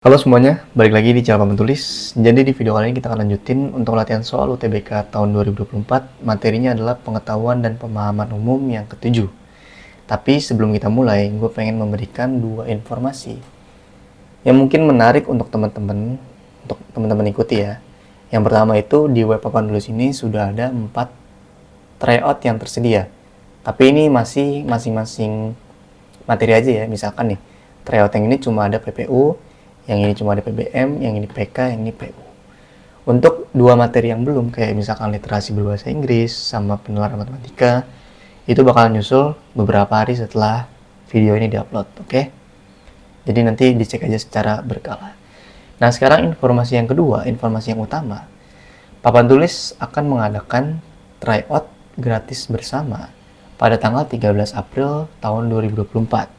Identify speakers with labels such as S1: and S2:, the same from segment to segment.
S1: Halo semuanya, balik lagi di channel Papan Tulis. Jadi di video kali ini kita akan lanjutin untuk latihan soal UTBK tahun 2024. Materinya adalah pengetahuan dan pemahaman umum yang ketujuh. Tapi sebelum kita mulai, gue pengen memberikan dua informasi yang mungkin menarik untuk teman-teman ikuti ya. Yang pertama itu di web Papan Tulis ini sudah ada 4 tryout yang tersedia. Tapi ini masih masing-masing materi aja ya. Misalkan nih, tryout yang ini cuma ada PPU, yang ini cuma ada PBM, yang ini PK, yang ini PU. Untuk dua materi yang belum, kayak misalkan literasi berbahasa Inggris sama penularan matematika, itu bakalan nyusul beberapa hari setelah video ini diupload, oke? Jadi nanti dicek aja secara berkala. Nah sekarang informasi yang kedua, informasi yang utama. Papan Tulis akan mengadakan tryout gratis bersama pada tanggal 13 April tahun 2024.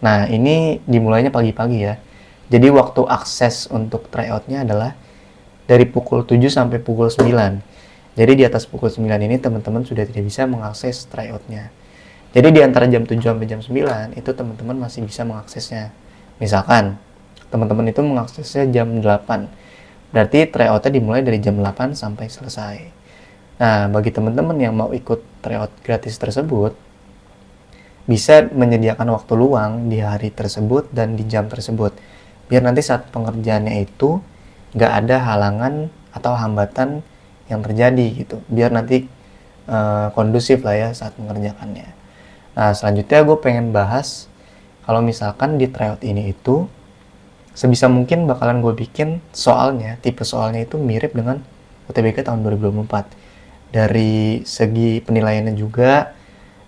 S1: Nah ini dimulainya pagi-pagi ya. Jadi waktu akses untuk tryout-nya adalah dari pukul 7 sampai pukul 9. Jadi di atas pukul 9 ini teman-teman sudah tidak bisa mengakses tryout-nya. Jadi di antara jam 7 sampai jam 9 itu teman-teman masih bisa mengaksesnya. Misalkan teman-teman itu mengaksesnya jam 8. Berarti tryout-nya dimulai dari jam 8 sampai selesai. Nah, bagi teman-teman yang mau ikut tryout gratis tersebut, bisa menyediakan waktu luang di hari tersebut dan di jam tersebut. Biar nanti saat pengerjaannya itu nggak ada halangan atau hambatan yang terjadi gitu. Biar nanti kondusif lah ya saat mengerjakannya. Nah selanjutnya gue pengen bahas kalau misalkan di tryout ini itu sebisa mungkin bakalan gue bikin soalnya, tipe soalnya itu mirip dengan UTBK tahun 2024. Dari segi penilaiannya juga,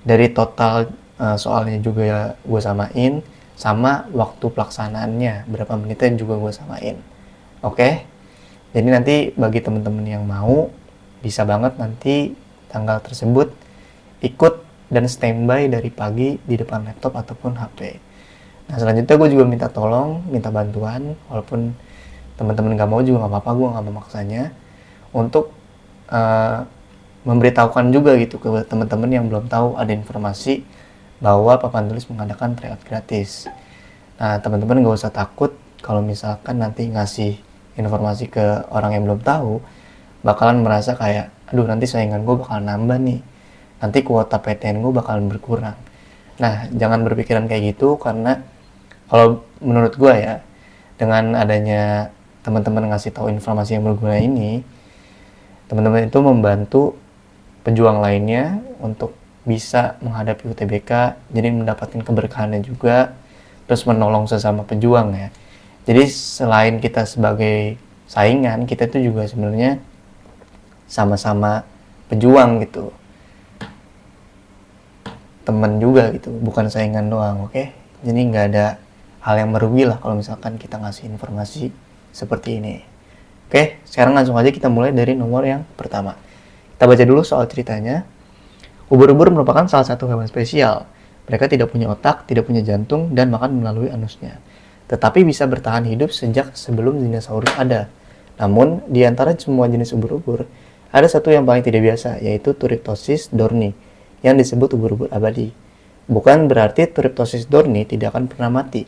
S1: dari total soalnya juga gue samain, sama waktu pelaksanaannya berapa menitnya juga gue samain. Oke, jadi nanti bagi teman-teman yang mau bisa banget nanti tanggal tersebut ikut dan standby dari pagi di depan laptop ataupun HP. Nah selanjutnya gue juga minta bantuan, walaupun teman-teman gak mau juga gak apa-apa, gue gak memaksanya, untuk memberitahukan juga gitu ke teman-teman yang belum tahu ada informasi bahwa Papan Tulis mengadakan tryout gratis. Nah, teman-teman gak usah takut kalau misalkan nanti ngasih informasi ke orang yang belum tahu, bakalan merasa kayak, aduh nanti saingan gue bakalan nambah nih, nanti kuota PTN gue bakalan berkurang. Nah, jangan berpikiran kayak gitu, karena kalau menurut gue ya, dengan adanya teman-teman ngasih tahu informasi yang berguna ini, teman-teman itu membantu pejuang lainnya untuk bisa menghadapi UTBK, jadi mendapatkan keberkahannya juga, terus menolong sesama pejuang ya. Jadi selain kita sebagai saingan, kita itu juga sebenarnya sama-sama pejuang gitu, teman juga gitu, bukan saingan doang, oke? Jadi nggak ada hal yang merugi lah kalau misalkan kita ngasih informasi seperti ini. Oke, sekarang langsung aja kita mulai dari nomor yang pertama. Kita baca dulu soal ceritanya. Ubur-ubur merupakan salah satu hewan spesial. Mereka tidak punya otak, tidak punya jantung, dan makan melalui anusnya. Tetapi bisa bertahan hidup sejak sebelum dinosaurus ada. Namun, di antara semua jenis ubur-ubur, ada satu yang paling tidak biasa, yaitu Turritopsis dohrni, yang disebut ubur-ubur abadi. Bukan berarti Turritopsis dohrni tidak akan pernah mati.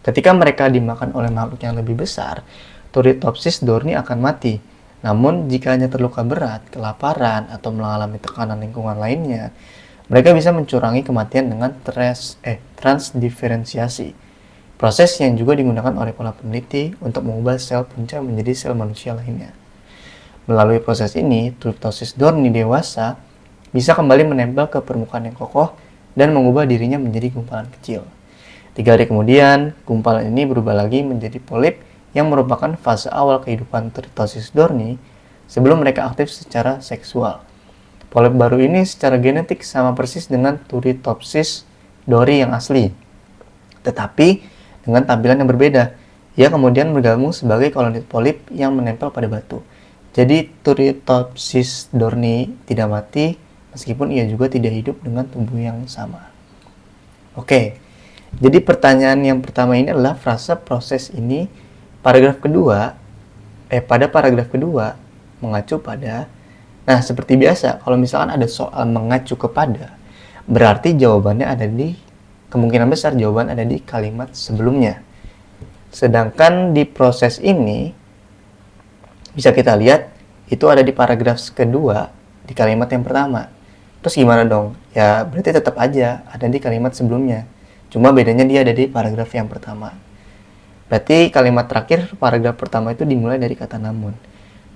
S1: Ketika mereka dimakan oleh makhluk yang lebih besar, Turritopsis dohrni akan mati. Namun, jika hanya terluka berat, kelaparan, atau mengalami tekanan lingkungan lainnya, mereka bisa mencurangi kematian dengan transdiferensiasi. Proses yang juga digunakan oleh para peneliti untuk mengubah sel punca menjadi sel manusia lainnya. Melalui proses ini, Turritopsis dohrni dewasa bisa kembali menempel ke permukaan yang kokoh dan mengubah dirinya menjadi gumpalan kecil. 3 hari kemudian, gumpalan ini berubah lagi menjadi polip yang merupakan fase awal kehidupan Turritopsis dohrni sebelum mereka aktif secara seksual. Polip baru ini secara genetik sama persis dengan Turritopsis dohrni yang asli, tetapi dengan tampilan yang berbeda. Ia kemudian bergabung sebagai koloni polip yang menempel pada batu. Jadi Turritopsis dohrni tidak mati meskipun ia juga tidak hidup dengan tubuh yang sama. Oke, jadi pertanyaan yang pertama ini adalah frasa proses ini. Pada paragraf kedua mengacu pada. Nah, seperti biasa, kalau misalkan ada soal mengacu kepada, berarti jawabannya ada di, kemungkinan besar jawaban ada di kalimat sebelumnya. Sedangkan di proses ini bisa kita lihat itu ada di paragraf kedua di kalimat yang pertama. Terus gimana dong? Ya berarti tetap aja ada di kalimat sebelumnya. Cuma bedanya dia ada di paragraf yang pertama. Berarti kalimat terakhir paragraf pertama itu dimulai dari kata namun.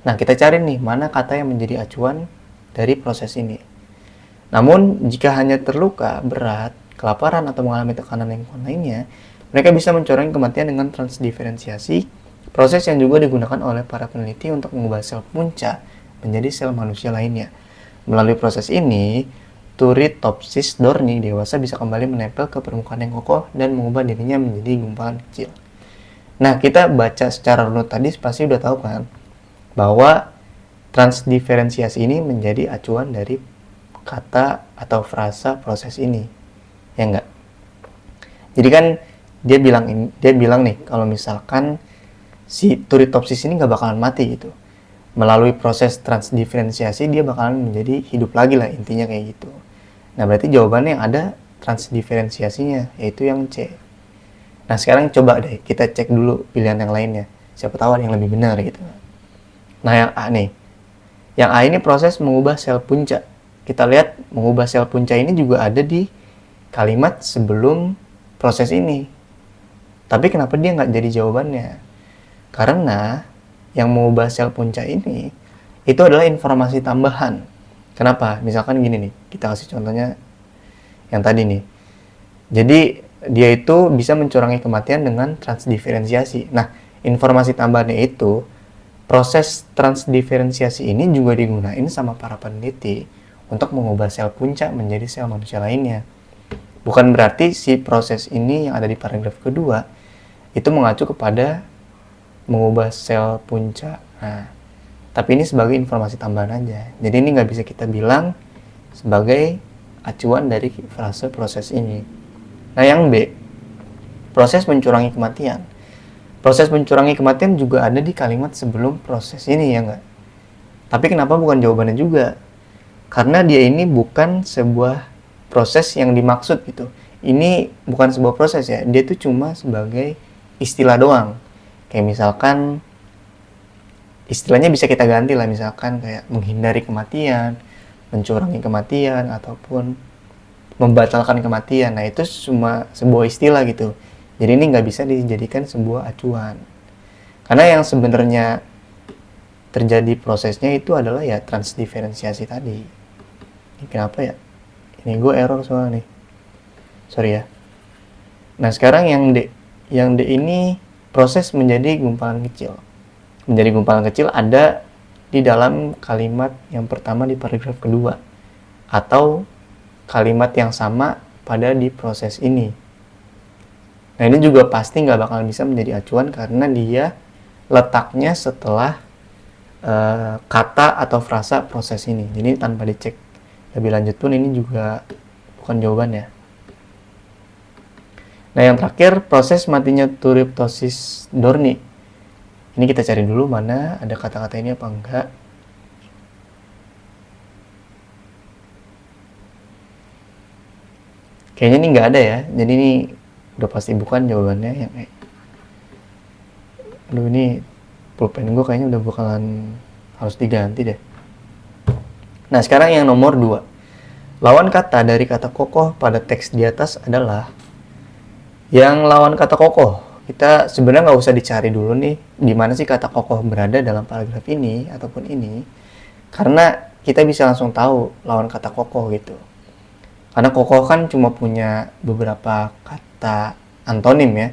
S1: Nah, kita cari nih mana kata yang menjadi acuan dari proses ini. Namun, jika hanya terluka, berat, kelaparan, atau mengalami tekanan lingkungan lainnya, mereka bisa mencoreng kematian dengan transdiferensiasi, proses yang juga digunakan oleh para peneliti untuk mengubah sel punca menjadi sel manusia lainnya. Melalui proses ini, Turritopsis dorni dewasa bisa kembali menempel ke permukaan yang kokoh dan mengubah dirinya menjadi gumpalan kecil. Nah, kita baca secara runut tadi pasti udah tahu kan bahwa transdiferensiasi ini menjadi acuan dari kata atau frasa proses ini. Ya enggak? Jadi kan dia bilang nih kalau misalkan si Turritopsis ini nggak bakalan mati gitu. Melalui proses transdiferensiasi dia bakalan menjadi hidup lagi lah, intinya kayak gitu. Nah, berarti jawabannya yang ada transdiferensiasinya, yaitu yang C. Nah, sekarang coba deh kita cek dulu pilihan yang lainnya. Siapa tahu ada yang lebih benar gitu. Nah, yang A nih. Yang A ini proses mengubah sel punca. Kita lihat mengubah sel punca ini juga ada di kalimat sebelum proses ini. Tapi kenapa dia nggak jadi jawabannya? Karena yang mengubah sel punca ini itu adalah informasi tambahan. Kenapa? Misalkan gini nih, kita kasih contohnya yang tadi nih. Jadi dia itu bisa mencurangi kematian dengan transdiferensiasi. Nah, informasi tambahannya itu, proses transdiferensiasi ini juga digunakan sama para peneliti untuk mengubah sel punca menjadi sel manusia lainnya. Bukan berarti si proses ini yang ada di paragraf kedua itu mengacu kepada mengubah sel punca. Nah, tapi ini sebagai informasi tambahan aja. Jadi ini nggak bisa kita bilang sebagai acuan dari frase proses ini. Nah, yang B, proses mencurangi kematian. Proses mencurangi kematian juga ada di kalimat sebelum proses ini, ya nggak? Tapi kenapa bukan jawabannya juga? Karena dia ini bukan sebuah proses yang dimaksud gitu. Ini bukan sebuah proses ya, dia itu cuma sebagai istilah doang. Kayak misalkan, istilahnya bisa kita ganti lah, misalkan kayak menghindari kematian, mencurangi kematian, ataupun membatalkan kematian. Nah, itu cuma sebuah istilah gitu. Jadi ini nggak bisa dijadikan sebuah acuan. Karena yang sebenarnya terjadi prosesnya itu adalah ya transdiferensiasi tadi. Ini kenapa ya? Ini gue error soalnya nih. Sorry ya. Nah, sekarang yang D. Yang D ini proses menjadi gumpalan kecil. Menjadi gumpalan kecil ada di dalam kalimat yang pertama di paragraf kedua. Atau kalimat yang sama pada di proses ini. Nah, ini juga pasti nggak bakal bisa menjadi acuan karena dia letaknya setelah kata atau frasa proses ini. Jadi tanpa dicek lebih lanjut pun ini juga bukan jawabannya. Nah, yang terakhir proses matinya Turritopsis dorni. Ini kita cari dulu mana ada kata-kata ini apa enggak. Kayaknya ini nggak ada ya, jadi ini udah pasti bukan jawabannya yang E. Aduh, ini pulpen gue kayaknya udah bakalan harus diganti deh. Nah, sekarang yang nomor 2. Lawan kata dari kata kokoh pada teks di atas adalah yang lawan kata kokoh. Kita sebenarnya nggak usah dicari dulu nih, di mana sih kata kokoh berada dalam paragraf ini ataupun ini. Karena kita bisa langsung tahu lawan kata kokoh gitu. Karena kokoh kan cuma punya beberapa kata antonim ya.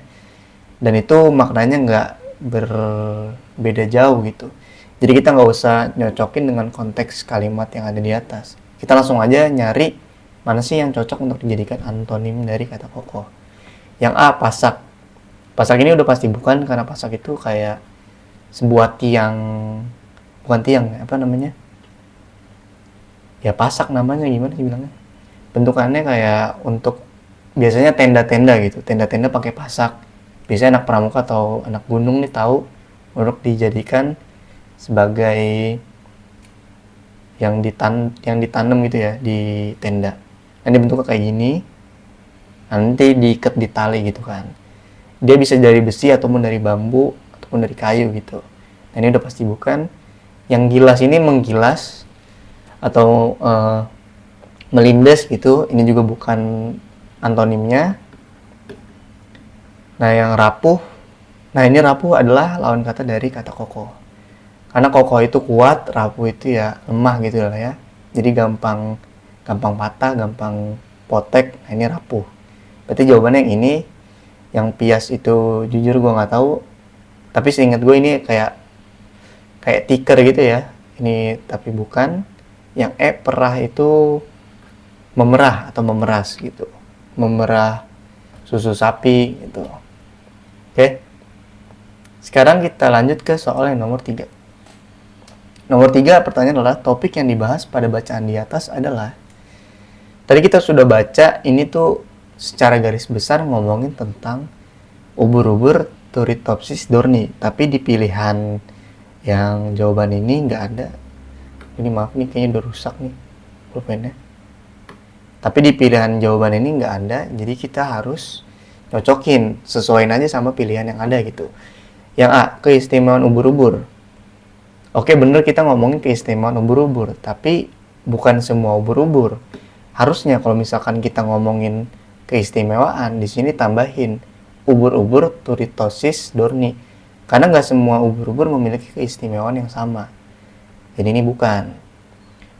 S1: Dan itu maknanya nggak berbeda jauh gitu. Jadi kita nggak usah nyocokin dengan konteks kalimat yang ada di atas. Kita langsung aja nyari mana sih yang cocok untuk dijadikan antonim dari kata kokoh. Yang A, pasak. Pasak ini udah pasti bukan, karena pasak itu kayak sebuah tiang, bukan tiang, apa namanya? Ya pasak namanya, gimana sih bilangnya? Bentukannya kayak untuk biasanya tenda-tenda gitu, tenda-tenda pakai pasak. Biasanya anak pramuka atau anak gunung nih tahu untuk dijadikan sebagai yang ditanam gitu ya di tenda. Nanti bentuknya kayak gini, nanti diikat di tali gitu kan. Dia bisa dari besi ataupun dari bambu ataupun dari kayu gitu. Nah, ini udah pasti bukan. Yang gilas ini menggilas atau melindas gitu, ini juga bukan antonimnya. Nah, yang rapuh, nah ini rapuh adalah lawan kata dari kata kokoh. Karena kokoh itu kuat, rapuh itu ya lemah gitu lah ya. Jadi gampang patah, gampang potek. Nah, ini rapuh. Berarti jawabannya yang ini. Yang pias itu jujur gue nggak tahu. Tapi seingat gue ini kayak tiker gitu ya. Ini tapi bukan. Yang perah itu memerah atau memeras gitu. Memerah susu sapi gitu. Oke. Sekarang kita lanjut ke soal yang nomor 3. Nomor 3 pertanyaan adalah topik yang dibahas pada bacaan di atas adalah, tadi kita sudah baca ini tuh secara garis besar ngomongin tentang ubur-ubur Turritopsis dohrnii, tapi di pilihan yang jawaban ini nggak ada. Ini maaf nih, kayaknya udah rusak nih pulpennya. Tapi di pilihan jawaban ini nggak ada, jadi kita harus cocokin, sesuaiin aja sama pilihan yang ada gitu. Yang A, keistimewaan ubur-ubur. Oke, bener kita ngomongin keistimewaan ubur-ubur, tapi bukan semua ubur-ubur. Harusnya kalau misalkan kita ngomongin keistimewaan, di sini tambahin ubur-ubur Turritopsis dohrnii. Karena nggak semua ubur-ubur memiliki keistimewaan yang sama. Jadi ini bukan.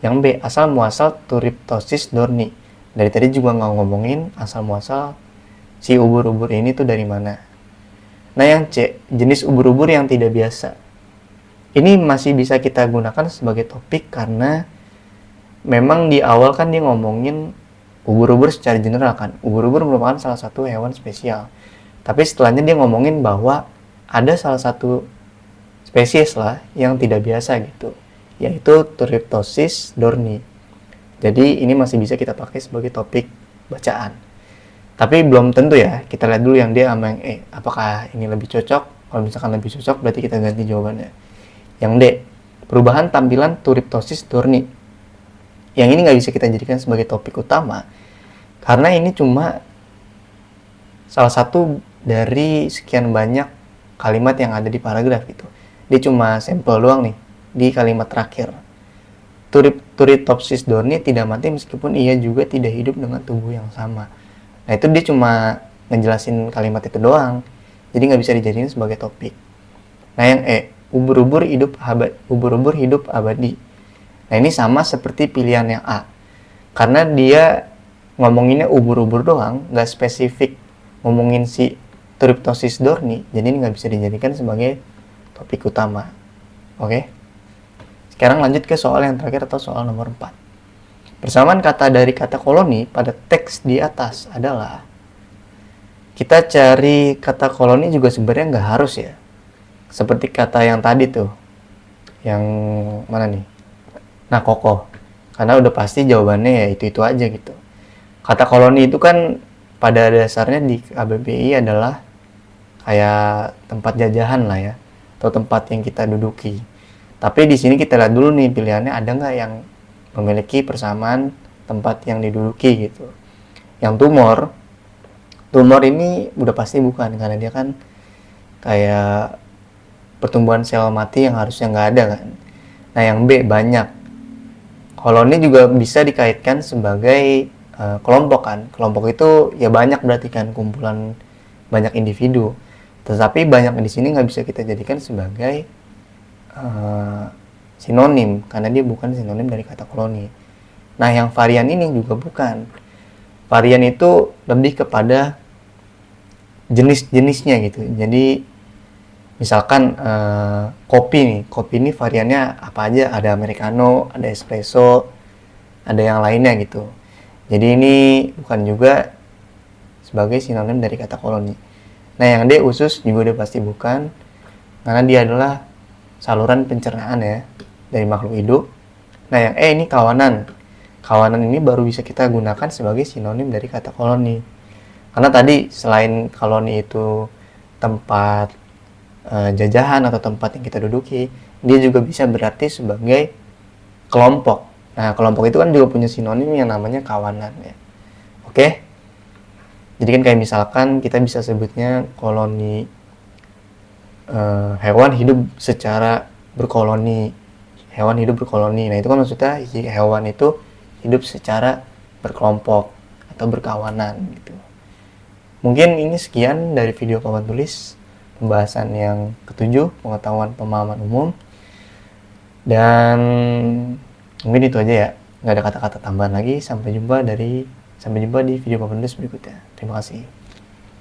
S1: Yang B, asal muasal Turritopsis dohrnii. Dari tadi juga nggak ngomongin asal muasal si ubur-ubur ini tuh dari mana. Nah, yang C, jenis ubur-ubur yang tidak biasa. Ini masih bisa kita gunakan sebagai topik karena memang di awal kan dia ngomongin ubur-ubur secara general kan. Ubur-ubur merupakan salah satu hewan spesial. Tapi setelahnya dia ngomongin bahwa ada salah satu spesies lah yang tidak biasa gitu, yaitu Turritopsis dohrnii. Jadi ini masih bisa kita pakai sebagai topik bacaan. Tapi belum tentu ya, kita lihat dulu yang D sama yang E. Apakah ini lebih cocok? Kalau misalkan lebih cocok, berarti kita ganti jawabannya. Yang D, perubahan tampilan Turritopsis dohrnii. Yang ini nggak bisa kita jadikan sebagai topik utama, karena ini cuma salah satu dari sekian banyak kalimat yang ada di paragraf gitu. Dia cuma sampel doang nih, di kalimat terakhir. Turritopsis dohrnii tidak mati meskipun ia juga tidak hidup dengan tubuh yang sama. Nah, itu dia cuma ngejelasin kalimat itu doang, jadi nggak bisa dijadiin sebagai topik. Nah, yang E, ubur-ubur hidup abadi. Nah, ini sama seperti pilihan yang A, karena dia ngomonginnya ubur-ubur doang, nggak spesifik ngomongin si Turritopsis dohrnii, jadi ini nggak bisa dijadikan sebagai topik utama. Oke? Sekarang lanjut ke soal yang terakhir atau soal nomor 4. Persamaan kata dari kata koloni pada teks di atas adalah, kita cari kata koloni juga sebenarnya nggak harus ya. Seperti kata yang tadi tuh. Yang mana nih? Nah, kokoh. Karena udah pasti jawabannya ya itu-itu aja gitu. Kata koloni itu kan pada dasarnya di KBBI adalah kayak tempat jajahan lah ya. Atau tempat yang kita duduki. Tapi di sini kita lihat dulu nih pilihannya ada nggak yang memiliki persamaan tempat yang diduduki gitu. Yang tumor ini udah pasti bukan, karena dia kan kayak pertumbuhan sel mati yang harusnya nggak ada kan. Nah, yang B, banyak. Koloni juga bisa dikaitkan sebagai kelompok kan. Kelompok itu ya banyak berarti kan, kumpulan banyak individu. Tetapi banyak di sini nggak bisa kita jadikan sebagai sinonim, karena dia bukan sinonim dari kata koloni. Nah, yang varian ini juga bukan. Varian itu lebih kepada jenis-jenisnya gitu. Jadi misalkan kopi ini variannya apa aja, ada americano, ada espresso, ada yang lainnya gitu. Jadi ini bukan juga sebagai sinonim dari kata koloni. Nah, yang D, usus, juga udah pasti bukan, karena dia adalah saluran pencernaan ya dari makhluk hidup. Nah, yang E ini kawanan. Kawanan ini baru bisa kita gunakan sebagai sinonim dari kata koloni. Karena tadi selain koloni itu tempat jajahan atau tempat yang kita duduki, dia juga bisa berarti sebagai kelompok. Nah, kelompok itu kan juga punya sinonim yang namanya kawanan ya. Oke. Jadi kan kayak misalkan kita bisa sebutnya koloni hewan hidup secara berkoloni. Hewan hidup berkoloni. Nah, itu kan maksudnya hewan itu hidup secara berkelompok atau berkawanan gitu. Mungkin ini sekian dari video papan tulis pembahasan yang ketujuh, pengetahuan pemahaman umum. Dan mungkin itu aja ya. Nggak ada kata-kata tambahan lagi. Sampai jumpa di video papan tulis berikutnya. Terima kasih.